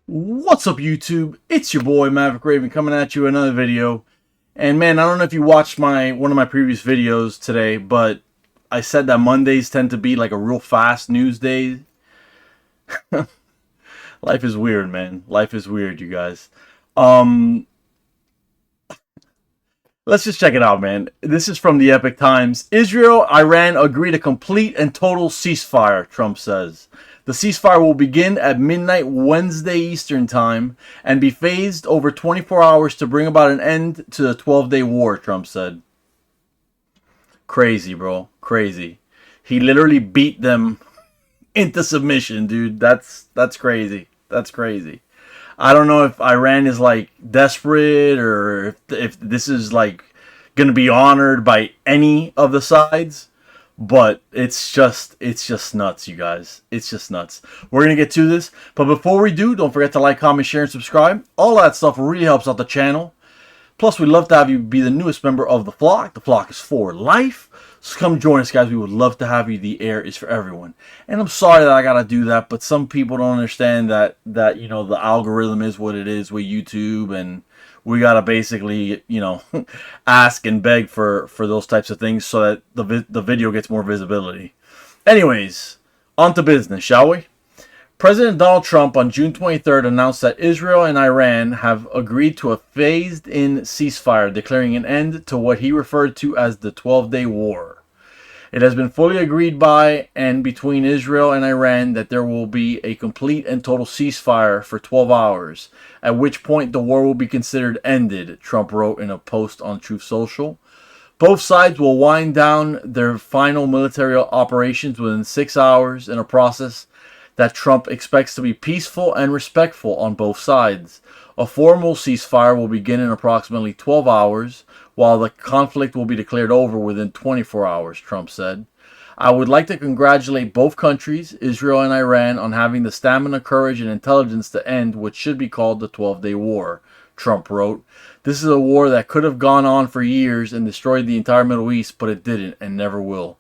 What's up, YouTube? It's your boy Maverick Raven coming at you with another video. And man, I don't know if you watched one of my previous videos today, but I said that Mondays tend to be like a real fast news day. Life is weird, man. Life is weird, you guys. Um, let's just check it out, man. This is from the Epic Times. Israel, Iran agree to complete and total ceasefire, Trump says. The ceasefire will begin at midnight Wednesday Eastern Time and be phased over 24 hours to bring about an end to the 12-day war, Trump said. Crazy, bro. Crazy. He literally beat them into submission, dude. That's crazy. That's crazy. I don't know if Iran is like desperate or if this is like going to be honored by any of the sides. But it's just nuts, you guys. It's just nuts. We're gonna get to this, but before we do, don't forget to like, comment, share, and subscribe. All that stuff really helps out the channel. Plus, we'd love to have you be the newest member of the flock. The flock is for life. So come join us, guys. We would love to have you. The air is for everyone. And I'm sorry that I gotta do that, but some people don't understand that you know the algorithm is what it is with YouTube, and we gotta basically ask and beg for those types of things so that the video gets more visibility. Anyways, on to business, shall we? President Donald Trump on June 23rd announced that Israel and Iran have agreed to a phased-in ceasefire, declaring an end to what he referred to as the 12-day war. It has been fully agreed by and between Israel and Iran that there will be a complete and total ceasefire for 12 hours, at which point the war will be considered ended, Trump wrote in a post on Truth Social. Both sides will wind down their final military operations within 6 hours in a process that Trump expects to be peaceful and respectful on both sides. A formal ceasefire will begin in approximately 12 hours, while the conflict will be declared over within 24 hours, Trump said. I would like to congratulate both countries, Israel and Iran, on having the stamina, courage, and intelligence to end what should be called the 12-day war, Trump wrote. This is a war that could have gone on for years and destroyed the entire Middle East, but it didn't and never will.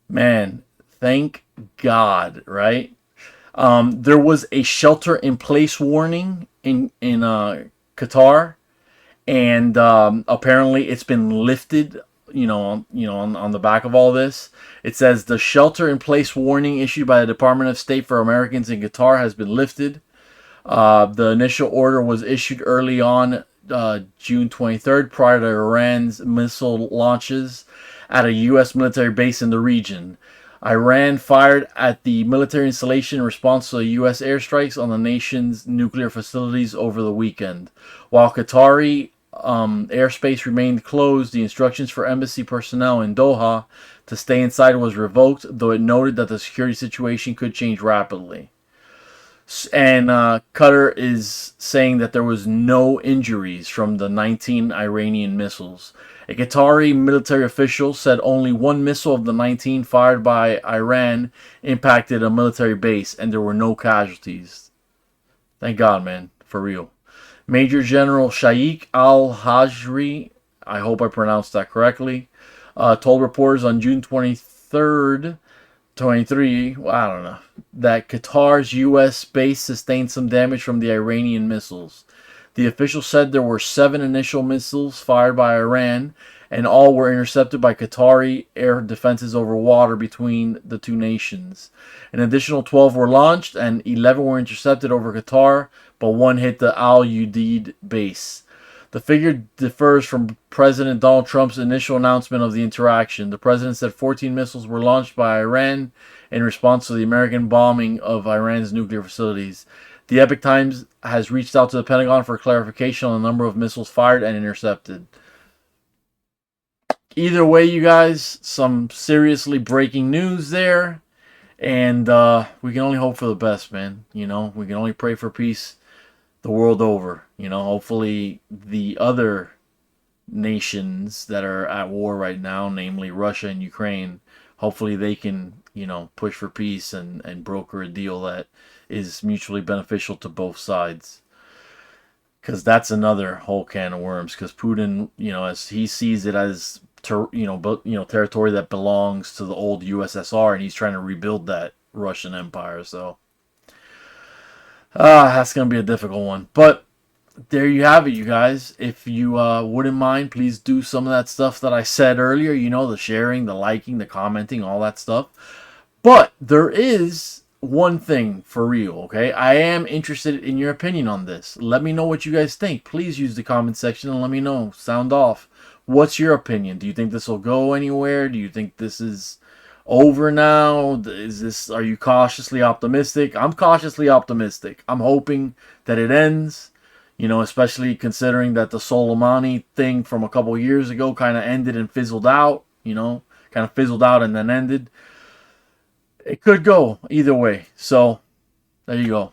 Man, thank God, right? There was a shelter-in-place warning in Qatar, and apparently it's been lifted. On the back of all this, it says the shelter-in-place warning issued by the Department of State for Americans in Qatar has been lifted. The initial order was issued early on June 23rd, prior to Iran's missile launches at a U.S. military base in the region. Iran fired at the military installation in response to U.S. airstrikes on the nation's nuclear facilities over the weekend. While Qatari airspace remained closed, the instructions for embassy personnel in Doha to stay inside was revoked, though it noted that the security situation could change rapidly. And Qatar is saying that there was no injuries from the 19 Iranian missiles. A Qatari military official said only one missile of the 19 fired by Iran impacted a military base, and there were no casualties. Thank God, man. For real. Major General Shaikh al-Hajri, I hope I pronounced that correctly, told reporters on June 23rd, 23, well, I don't know, that Qatar's U.S. base sustained some damage from the Iranian missiles. The official said there were 7 initial missiles fired by Iran, and all were intercepted by Qatari air defenses over water between the two nations. An additional 12 were launched, and 11 were intercepted over Qatar, but 1 hit the Al Udeid base. The figure differs from President Donald Trump's initial announcement of the interaction. The president said 14 missiles were launched by Iran in response to the American bombing of Iran's nuclear facilities. The Epic Times has reached out to the Pentagon for clarification on the number of missiles fired and intercepted. Either way, you guys, some seriously breaking news there. And we can only hope for the best, man. We can only pray for peace the world over. Hopefully the other nations that are at war right now, namely Russia and Ukraine, hopefully they can, push for peace and broker a deal that is mutually beneficial to both sides. Because that's another whole can of worms. Because Putin, as he sees it as territory that belongs to the old USSR, and he's trying to rebuild that Russian Empire. So That's going to be a difficult one. But there you have it, you guys. If you wouldn't mind, please do some of that stuff that I said earlier. You know, the sharing, the liking, the commenting, all that stuff. But there is one thing for real, okay? I am interested in your opinion on this. Let me know what you guys think. Please use the comment section and let me know. Sound off. What's your opinion? Do you think this will go anywhere? Do you think this is over now? Are you cautiously optimistic? I'm cautiously optimistic. I'm hoping that it ends. You know, especially considering that the Soleimani thing from a couple years ago kind of ended and fizzled out. You know, kind of fizzled out and then ended. It could go either way. So, there you go.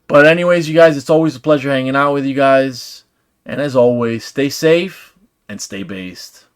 But anyways, you guys, it's always a pleasure hanging out with you guys. And as always, stay safe and stay based.